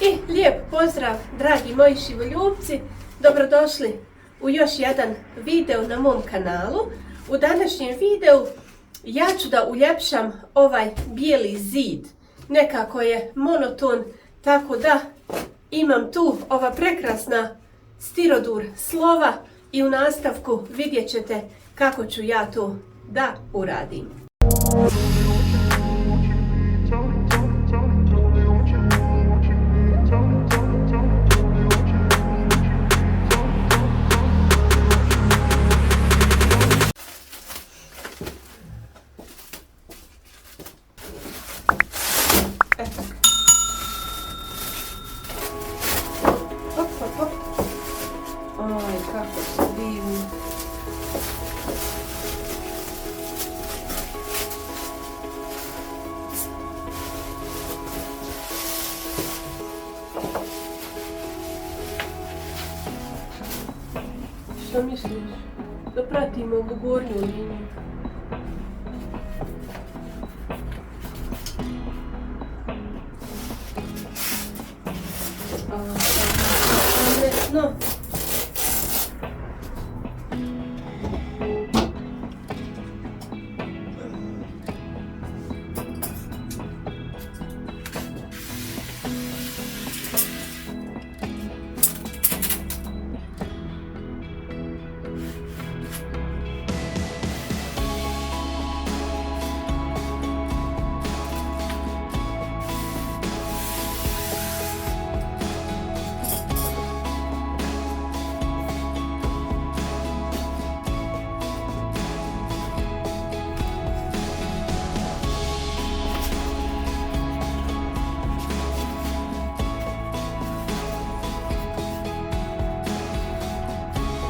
I lijep pozdrav, dragi moji živoljubci, dobrodošli u još jedan video na mom kanalu. U današnjem videu ja ću da uljepšam ovaj bijeli zid. Nekako je monoton, tako da imam tu ova prekrasna Stirodur slova i u nastavku vidjet ćete kako ću ja to da uradim. Što misliš? Da pratimo ovu gornju liniju. No.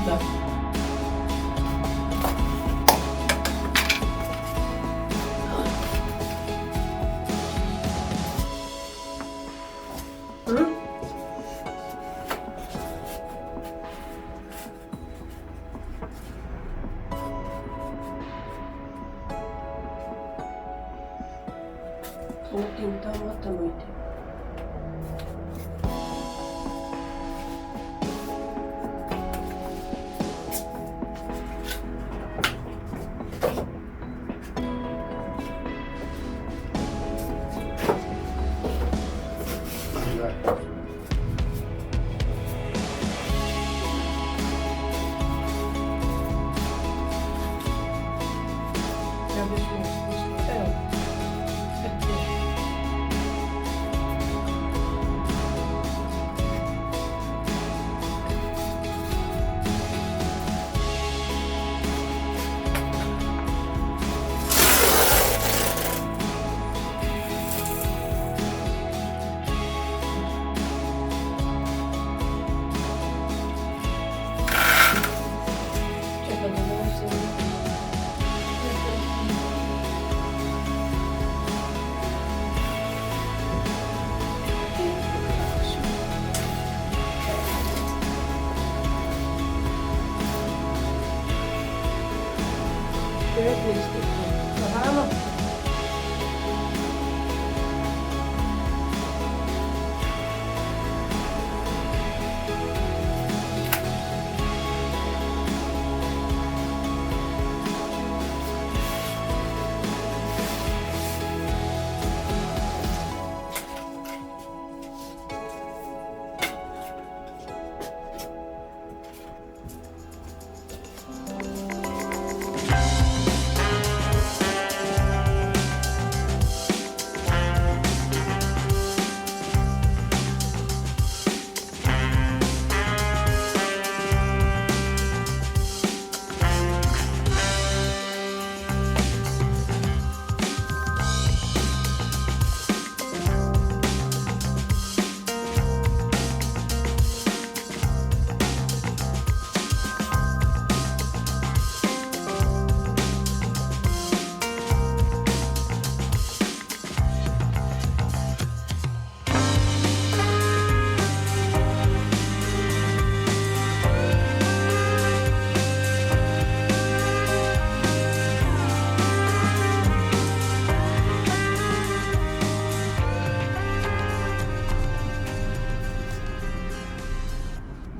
Da. Ovdje tamo ide.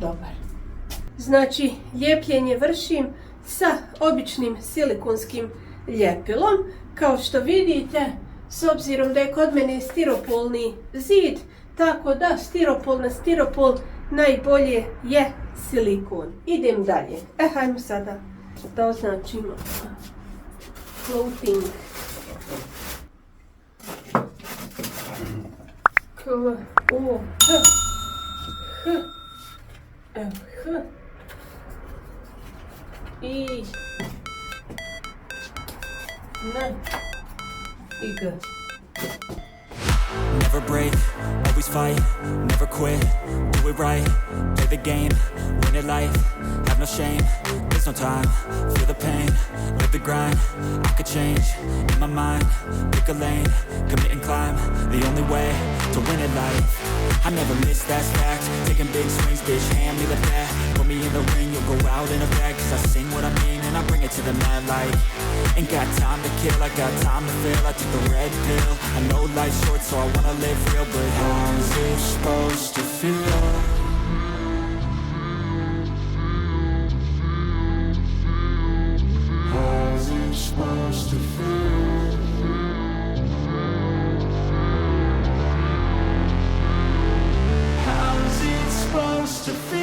dobar. Znači, lijepljenje vršim sa običnim silikonskim ljepilom. Kao što vidite, s obzirom da je kod mene stiropolni zid, tako da stiropol na stiropol najbolje je silikon. Idem dalje. Hajmo sada da označimo floating. I G. Never break, always fight, never quit, do it right, play the game, win it life, have no shame, there's no time, feel the pain, live the grind, I could change, in my mind, pick a lane, commit and climb, the only way to win it life, I never miss, that's fact, taking big swings, bitch, hand me the bat, put me in the ring, you'll go out in a bag, cause I sing what I mean and I bring it to the mad light, ain't got time to kill, I got time to feel, I took the red pill, I know life's short so I wanna live real, but how's it supposed to feel? How's it supposed to feel? How's it supposed to feel?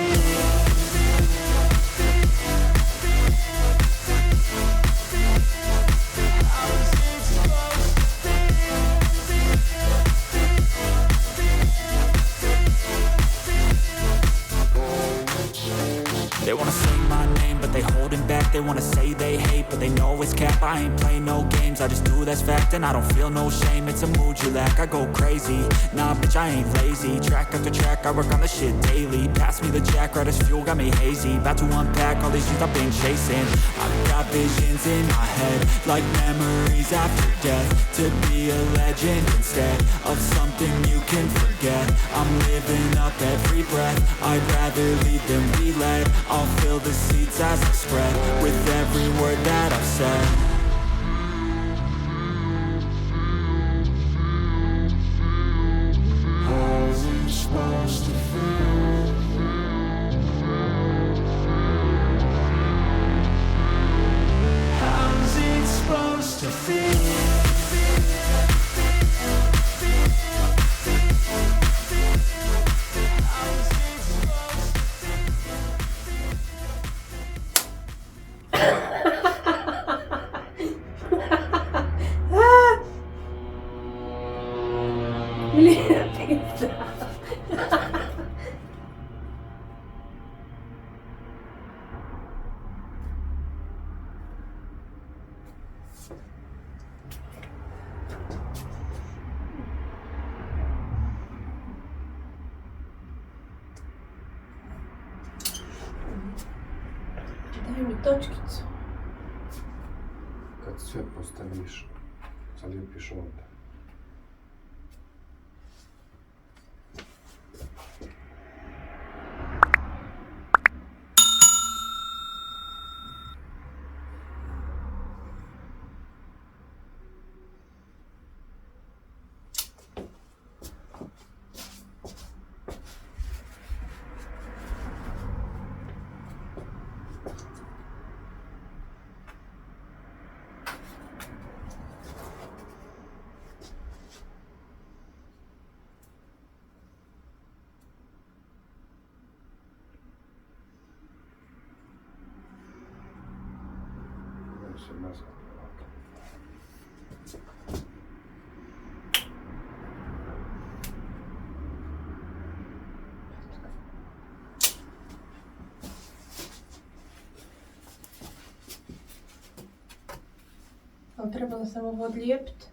They wanna say my name, but they holding back. They wanna say they hate, but they know it's cap. I ain't play no games, I just do that's fact. And I don't feel no shame, it's a mood you lack. I go crazy, nah bitch I ain't lazy. Track after track, I work on the shit daily. Pass me the jack, right as fuel, got me hazy. About to unpack all these things I've been chasing. I've got visions in my head, like memories after death. To be a legend instead of something you can forget. I'm living up every breath, I'd rather lead than be led. I'll fill the seats as I spread with every word that I've said. How's it supposed to feel? How's it supposed to feel? Daj mi točkicu. Kad sve postaviš, zalijepiš ovdje. Se nazad ovako. Ali trebalo sam ovo odlijepiti.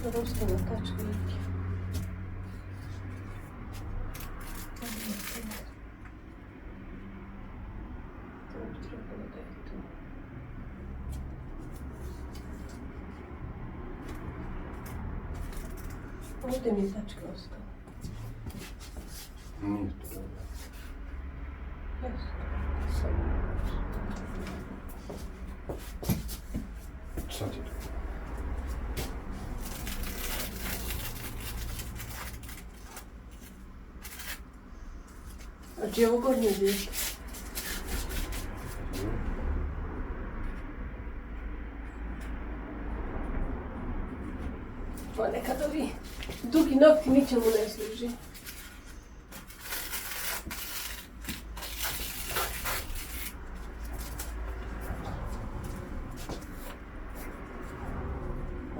Ruskana tačka neki. Ovdje mi je tačka ostala. Nije to dobro. Jesu. Sad je dobro. Znači ovo gornje dio. Ponekad ovi dugi nokti ničemu ne služi.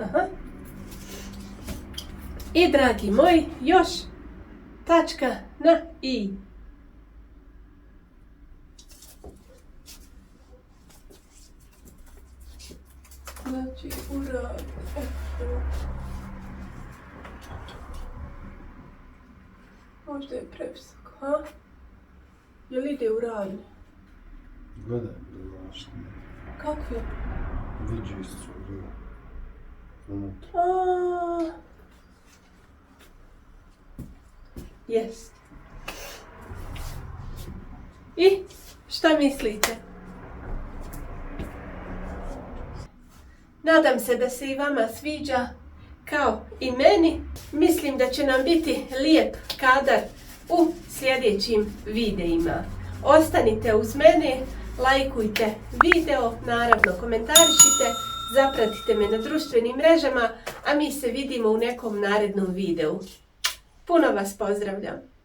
Aha. I dragi moji, još tačka na i. Znači, ura. Možda je previsoko, ha? Jel ide u radnje? Gledaj, gledaš. Kakve? Viđi su, gledaj. Unutra. Jest. I šta mislite? Nadam se da se i vama sviđa kao i meni. Mislim da će nam biti lijep kadar u sljedećim videima. Ostanite uz mene, lajkujte video, naravno komentarišite, zapratite me na društvenim mrežama, a mi se vidimo u nekom narednom videu. Puno vas pozdravljam!